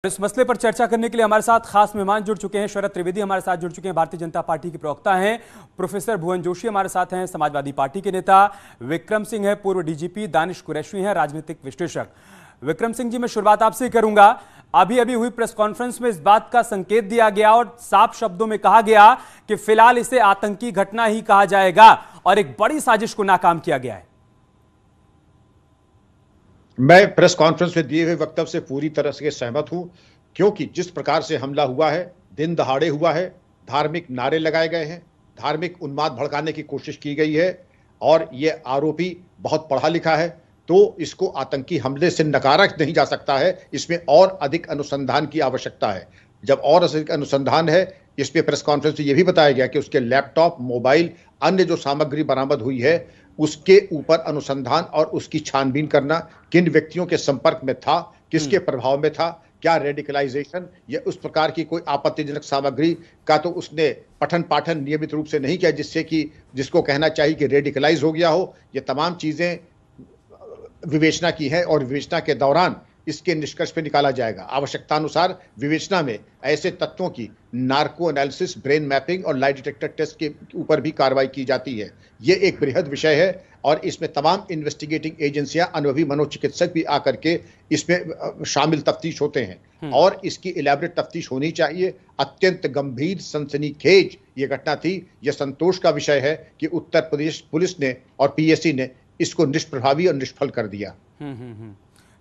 इस मसले पर चर्चा करने के लिए हमारे साथ खास मेहमान जुड़ चुके हैं। शरद त्रिवेदी हमारे साथ जुड़ चुके हैं, भारतीय जनता पार्टी के प्रवक्ता हैं। प्रोफेसर भुवन जोशी हमारे साथ हैं, समाजवादी पार्टी के नेता। विक्रम सिंह है, पूर्व डीजीपी। दानिश कुरैशी हैं, राजनीतिक विश्लेषक। विक्रम सिंह जी, मैं शुरुआत आपसे ही करूंगा। अभी अभी हुई प्रेस कॉन्फ्रेंस में इस बात का संकेत दिया गया और साफ शब्दों में कहा गया कि फिलहाल इसे आतंकी घटना ही कहा जाएगा और एक बड़ी साजिश को नाकाम किया गया है। मैं प्रेस कॉन्फ्रेंस में दिए हुए वक्तव्य से पूरी तरह से सहमत हूं, क्योंकि जिस प्रकार से हमला हुआ है, दिन दहाड़े हुआ है, धार्मिक नारे लगाए गए हैं, धार्मिक उन्माद भड़काने की कोशिश की गई है और ये आरोपी बहुत पढ़ा लिखा है, तो इसको आतंकी हमले से नकारा नहीं जा सकता है। इसमें और अधिक अनुसंधान की आवश्यकता है। जब और अधिक अनुसंधान है, इसमें प्रेस कॉन्फ्रेंस में यह भी बताया गया कि उसके लैपटॉप, मोबाइल, अन्य जो सामग्री बरामद हुई है, उसके ऊपर अनुसंधान और उसकी छानबीन करना, किन व्यक्तियों के संपर्क में था, किसके प्रभाव में था, क्या रेडिकलाइजेशन या उस प्रकार की कोई आपत्तिजनक सामग्री का तो उसने पठन पाठन नियमित रूप से नहीं किया जिसको कहना चाहिए कि रेडिकलाइज हो गया हो। ये तमाम चीजें विवेचना की है और विवेचना के दौरान इसके निष्कर्ष पे निकाला जाएगा। आवश्यकतानुसार विवेचना में ऐसे तत्वों की नार्को एनालिसिस, ब्रेन मैपिंग और लाई डिटेक्टर टेस्ट के ऊपर भी कार्रवाई की जाती है। ये एक बृहद विषय है और इसमें तमाम इन्वेस्टिगेटिंग एजेंसियां, अनुभवी मनोचिकित्सक भी आकर के इसमें शामिल तफ्तीश होते हैं और इसकी इलैबोरेट तफ्तीश होनी चाहिए। अत्यंत गंभीर, सनसनीखेज ये घटना थी। यह संतोष का विषय है कि उत्तर प्रदेश पुलिस ने और पीएससी ने इसको निष्प्रभावी और निष्फल कर दिया।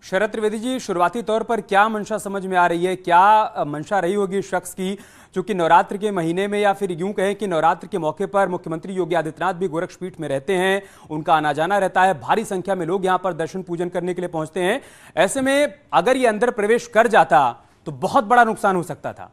शरद त्रिवेदी जी, शुरुआती तौर पर क्या मंशा समझ में आ रही है? क्या मंशा रही होगी शख्स की? चूंकि नवरात्र के महीने में, या फिर यूं कहें कि नवरात्र के मौके पर मुख्यमंत्री योगी आदित्यनाथ भी गोरक्षपीठ में रहते हैं, उनका आना जाना रहता है, भारी संख्या में लोग यहां पर दर्शन पूजन करने के लिए पहुंचते हैं। ऐसे में अगर ये अंदर प्रवेश कर जाता तो बहुत बड़ा नुकसान हो सकता था।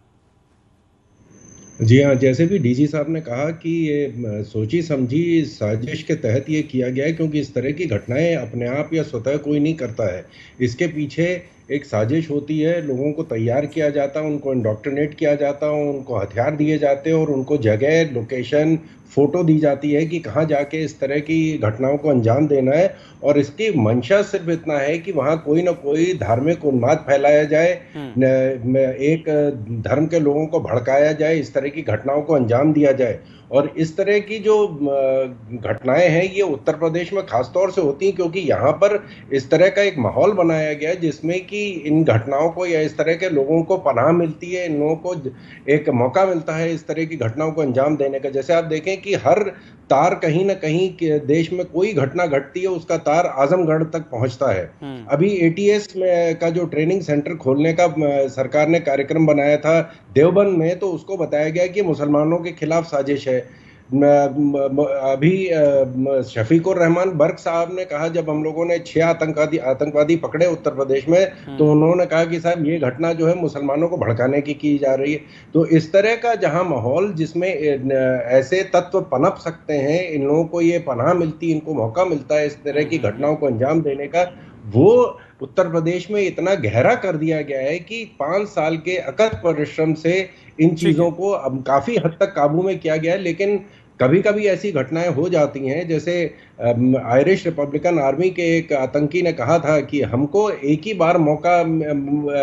जी हाँ, जैसे भी डीजी साहब ने कहा कि ये सोची समझी साजिश के तहत ये किया गया है, क्योंकि इस तरह की घटनाएं अपने आप या स्वतः कोई नहीं करता है। इसके पीछे एक साजिश होती है, लोगों को तैयार किया जाता है, उनको इंडोक्ट्रिनेट किया जाता है, उनको हथियार दिए जाते हैं और उनको जगह, लोकेशन, फ़ोटो दी जाती है कि कहाँ जाके इस तरह की घटनाओं को अंजाम देना है। और इसकी मंशा सिर्फ इतना है कि वहाँ कोई ना कोई धार्मिक उन्माद फैलाया जाए, एक धर्म के लोगों को भड़काया जाए, इस तरह की घटनाओं को अंजाम दिया जाए। और इस तरह की जो घटनाएं हैं ये उत्तर प्रदेश में खास तौर से होती हैं, क्योंकि यहाँ पर इस तरह का एक माहौल बनाया गया है जिसमें कि इन घटनाओं को या इस तरह के लोगों को पनाह मिलती है, इन लोगों को एक मौका मिलता है इस तरह की घटनाओं को अंजाम देने का। जैसे आप देखें कि हर तार कहीं ना कहीं देश में कोई घटना घटती है, उसका तार आजमगढ़ तक पहुंचता है। अभी एटीएस में का जो ट्रेनिंग सेंटर खोलने का सरकार ने कार्यक्रम बनाया था देवबंद में, तो उसको बताया गया कि मुसलमानों के खिलाफ साजिश है। अभी शफीकुर रहमान बर्क साहब ने कहा, जब हम लोगों ने 6 आतंकवादी पकड़े उत्तर प्रदेश में, तो उन्होंने कहा कि साहब ये घटना जो है मुसलमानों को भड़काने की जा रही है। तो इस तरह का जहां माहौल जिसमें ऐसे तत्व पनप सकते हैं, इन लोगों को ये पनाह मिलती, इनको मौका मिलता है इस तरह की घटनाओं को अंजाम देने का, वो उत्तर प्रदेश में इतना गहरा कर दिया गया है कि 5 साल के अकथ परिश्रम से इन चीजों को अब काफी हद तक काबू में किया गया है। लेकिन कभी कभी ऐसी घटनाएं हो जाती हैं, जैसे आयरिश रिपब्लिकन आर्मी के एक आतंकी ने कहा था कि हमको एक ही बार मौका,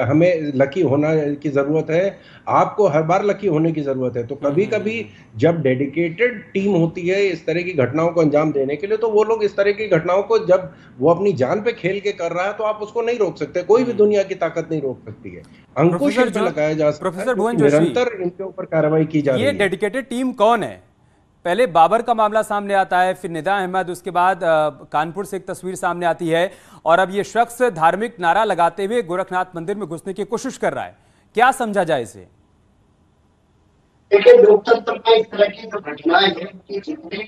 हमें लकी होना की जरूरत है, आपको हर बार लकी होने की जरूरत है। तो कभी कभी जब डेडिकेटेड टीम होती है इस तरह की घटनाओं को अंजाम देने के लिए, तो वो लोग इस तरह की घटनाओं को, जब वो अपनी जान पे खेल के कर रहा है, तो आप उसको नहीं रोक सकते। कोई भी दुनिया की ताकत नहीं रोक सकती है। अंकुश इन पे लगाया जा सकता है। प्रोफेसर भुवन जोशी, निरंतर इनके ऊपर कार्रवाई की जा रही है। ये डेडिकेटेड टीम कौन है? पहले बाबर का मामला सामने आता है, फिर निदा अहमद, उसके बाद कानपुर से एक तस्वीर सामने आती है और अब ये शख्स धार्मिक नारा लगाते हुए गोरखनाथ मंदिर में घुसने की कोशिश कर रहा है। क्या समझा जाए इसे? देखिए, लोकतंत्र में इस तरह की जो घटनाएं हैं कि जितनी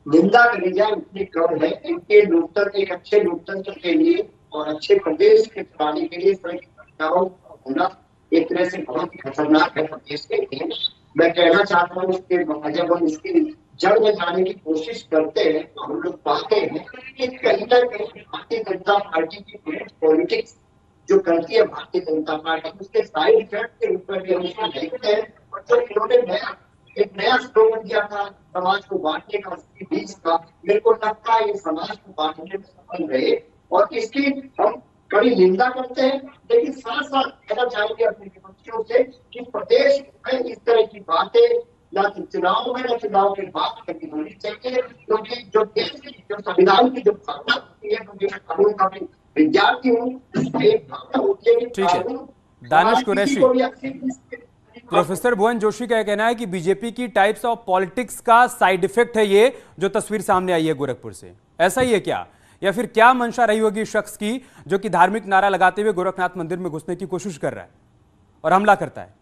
निंदा करी जाए उतनी कम है। इनके लोकतंत्र, एक अच्छे लोकतंत्र के लिए और अच्छे प्रदेश के चलाने के लिए इस तरह की घटनाओं का होना एक तरह से बहुत ही खतरनाक है प्रदेश के लिए। मैं कहना चाहता हूँ कि जब हम इसकी जड़ में जाने की कोशिश करते हैं तो हम लोग पाते हैं कि कहीं ना कहीं भारतीय जनता पार्टी की पॉलिटिक्स जो करती है भारतीय जनता पार्टी, उसके साइड इफेक्ट के रूप में भी हम उसको देखते हैं। और जो इन्होंने एक नया स्लोगन दिया था समाज को बांटने का, उसकी बीच का, मेरे को लगता है ये समाज को बांटने में सफल रहे और इसकी हम कड़ी निंदा करते हैं, लेकिन साथ साथ कहना चाहेंगे अपने विपक्षियों से कि प्रदेश में इस तरह की बातें ना तो चुनाव में ना चुनाव के बाद कभी होनी चाहिए, क्योंकि जो देश की जो संविधान की जो भावना होती है, क्योंकि मैं कानून का भी विद्यार्थी हूँ, एक भावना होती है कि कानून दानिश कुरैशी, प्रोफेसर भुवन जोशी का कहना है कि बीजेपी की टाइप्स ऑफ पॉलिटिक्स का साइड इफेक्ट है ये जो तस्वीर सामने आई है गोरखपुर से, ऐसा ही है क्या? या फिर क्या मंशा रही होगी शख्स की जो कि धार्मिक नारा लगाते हुए गोरखनाथ मंदिर में घुसने की कोशिश कर रहा है और हमला करता है?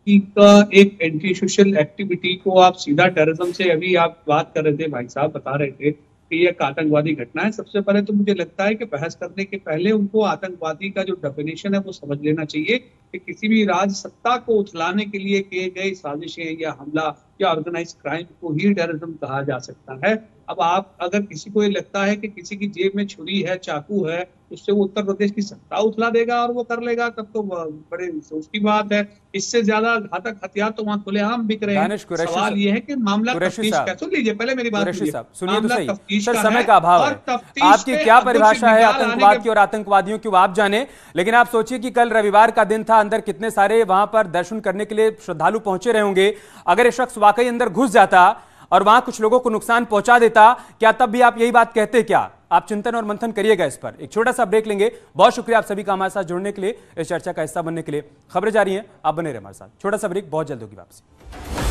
का एक एंटी सोशल एक्टिविटी को आप सीधा टेररिज्म से, अभी आप बात कर रहे थे, भाई साहब बता रहे थे कि ये एक आतंकवादी घटना है। सबसे पहले तो मुझे लगता है कि बहस करने के पहले उनको आतंकवादी का जो डेफिनेशन है वो समझ लेना चाहिए कि किसी भी राज सत्ता को उछलाने के लिए किए गए साजिशें या हमला या ऑर्गेनाइज क्राइम को ही टेररिज्म कहा जा सकता है। अब आप अगर किसी को ये लगता है कि किसी की जेब में छुरी है, चाकू है, उससे वो उत्तर प्रदेश की सत्ता उछला देगा और वो कर लेगा, तब तो बड़े सोच की बात है। इससे ज्यादा घातक हथियार तो वहां खुलेआम बिक रहे हैं। सवाल ये है कि मामला तफ्तीश का, सुन लीजिए पहले मेरी बात सुनिए तो सही सर, समय का अभाव है। आपकी क्या परिभाषा है आतंकवाद की और आतंकवादियों की वो आप जाने, लेकिन आप सोचिए कि कल रविवार का दिन था, अंदर कितने सारे वहां पर दर्शन करने के लिए श्रद्धालु पहुंचे रहे होंगे। अगर ये शख्स वाकई अंदर घुस जाता और वहां कुछ लोगों को नुकसान पहुंचा देता, क्या तब भी आप यही बात कहते? क्या आप चिंतन और मंथन करिएगा इस पर। एक छोटा सा ब्रेक लेंगे। बहुत शुक्रिया आप सभी का हमारे साथ जुड़ने के लिए, इस चर्चा का हिस्सा बनने के लिए। खबरें जारी हैं, आप बने रहे हमारे साथ। छोटा सा ब्रेक, बहुत जल्द होगी वापसी।